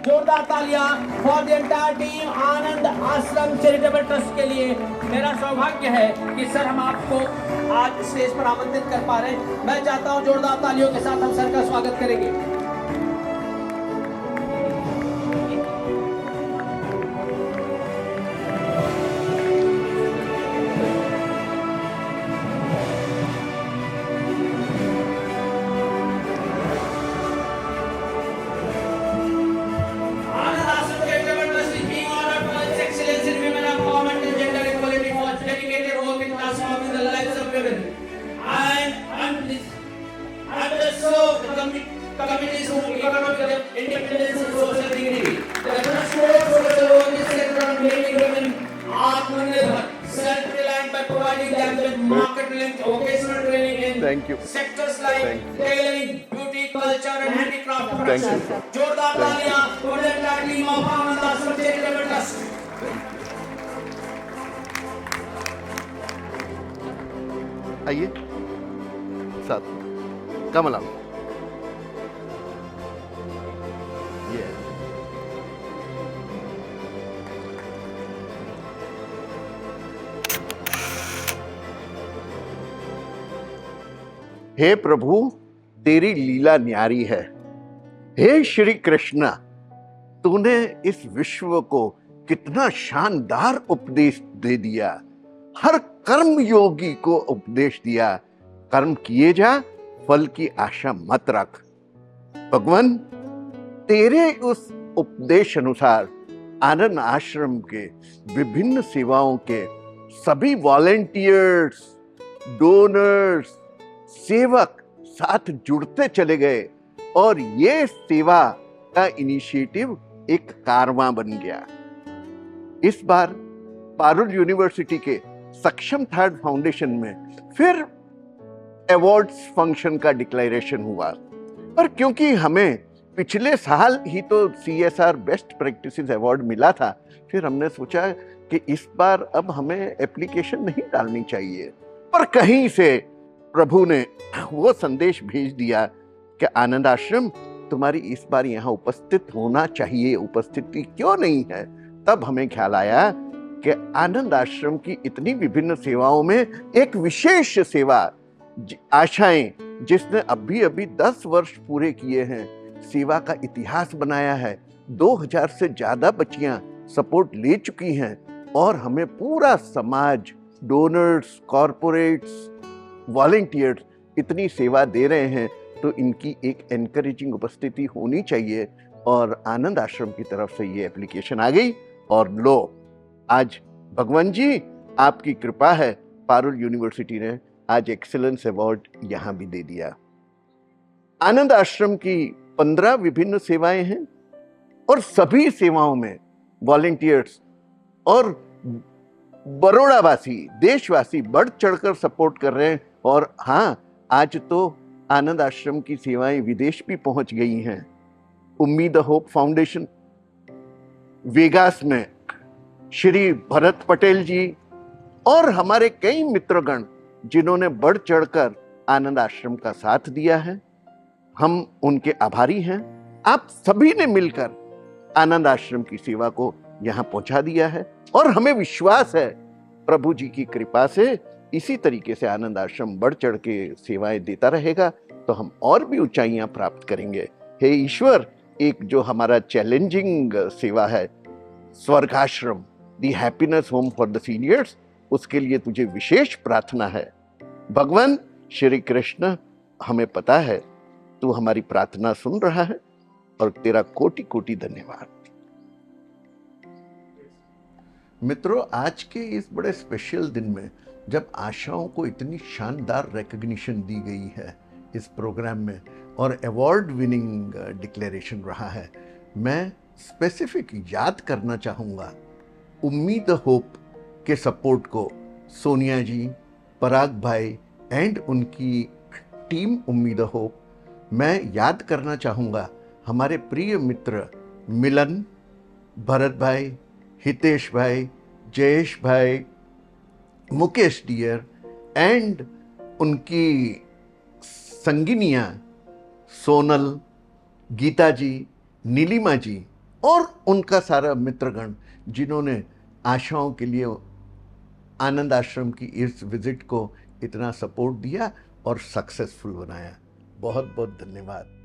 जोरदार तालियां for the entire team आनंद आश्रम चैरिटेबल ट्रस्ट के लिए। मेरा सौभाग्य है कि सर हम आपको आज स्टेज पर आमंत्रित कर पा रहे हैं। मैं चाहता हूं जोरदार तालियों के साथ हम सर का स्वागत करेंगे। Thank you. Sectors like tailoring, beauty, culture, and handicraft Thank production. you. जोरदार तालियां for the entire team of आनंद आश्रम चैरिटेबल ट्रस्ट। आइए साथ कमला ये हे प्रभु तेरी लीला न्यारी है। हे श्री कृष्णा तूने इस विश्व को कितना शानदार उपदेश दे दिया। हर कर्म योगी को उपदेश दिया, कर्म किए जा, फल की आशा मत रख। भगवान तेरे उस उपदेश अनुसार आनंद आश्रम के विभिन्न सेवाओं के सभी वॉलेंटियर्स, डोनर्स, सेवक साथ जुड़ते चले गए और ये सेवा का इनिशिएटिव एक कारवां बन गया। इस बार पारुल यूनिवर्सिटी के सक्षम थर्ड फाउंडेशन में फिर अवार्ड्स फंक्शन का डिक्लेरेशन हुआ, पर क्योंकि हमें पिछले साल ही तो CSR बेस्ट प्रैक्टिसेस अवार्ड मिला था, फिर हमने सोचा कि इस बार अब हमें एप्लीकेशन नहीं डालनी चाहिए। पर कहीं से प्रभु ने वो संदेश भेज दिया कि आनंद आश्रम तुम्हारी इस बार यहाँ उपस्थित होना चाहिए, उपस्थिति क्यों नहीं है। तब हमें ख्याल आया कि आनंद आश्रम की इतनी विभिन्न सेवाओं में एक विशेष सेवा आशाएं, जिसने अभी 10 वर्ष पूरे किए हैं, सेवा का इतिहास बनाया है, 2000 से ज्यादा बच्चियां सपोर्ट ले चुकी हैं और हमें पूरा समाज, डोनर्स, कॉरपोरेट्स, वॉलंटियर्स इतनी सेवा दे रहे हैं, तो इनकी एक एनकरेजिंग उपस्थिति होनी चाहिए। और आनंद आश्रम की तरफ से ये एप्लीकेशन आ गई और लो आज भगवान जी आपकी कृपा है, पारुल यूनिवर्सिटी ने आज एक्सीलेंस अवार्ड यहाँ भी दे दिया। आनंद आश्रम की 15 विभिन्न सेवाएं हैं और सभी सेवाओं में वॉलंटियर्स और बड़ौदावासी, देशवासी बढ़ चढ़कर सपोर्ट कर रहे हैं। और हाँ, आज तो आनंद आश्रम की सेवाएं विदेश भी पहुंच गई हैं। उम्मीद होप फाउंडेशन वेगास में श्री भरत पटेल जी और हमारे कई मित्रगण जिन्होंने बढ़ चढ़कर आनंद आश्रम का साथ दिया है, हम उनके आभारी हैं। आप सभी ने मिलकर आनंद आश्रम की सेवा को यहां पहुंचा दिया है और हमें विश्वास है प्रभु जी की कृपा से इसी तरीके से आनंद आश्रम बढ़ चढ़ के सेवाएं देता रहेगा तो हम और भी ऊंचाइयां प्राप्त करेंगे। हे ईश्वर, एक जो हमारा चैलेंजिंग सेवा है स्वर्गाश्रम, दी happiness home for the seniors, उसके लिए तुझे विशेष प्रार्थना है। भगवान श्री कृष्ण, हमें पता है तू हमारी प्रार्थना सुन रहा है और तेरा कोटि कोटि धन्यवाद। मित्रों, आज के इस बड़े स्पेशल दिन में जब आशाओं को इतनी शानदार रिकॉग्निशन दी गई है इस प्रोग्राम में और अवार्ड विनिंग डिक्लेरेशन रहा है, मैं स्पेसिफिक याद करना चाहूँगा उम्मीद होप के सपोर्ट को सोनिया जी, पराग भाई एंड उनकी टीम उम्मीद होप। मैं याद करना चाहूँगा हमारे प्रिय मित्र मिलन, भरत भाई, हितेश भाई, जयेश भाई, मुकेश डियर एंड उनकी संगिनियाँ सोनल, गीता जी, नीलिमा जी और उनका सारा मित्रगण जिन्होंने आशाओं के लिए आनंद आश्रम की इस विजिट को इतना सपोर्ट दिया और सक्सेसफुल बनाया। बहुत बहुत धन्यवाद।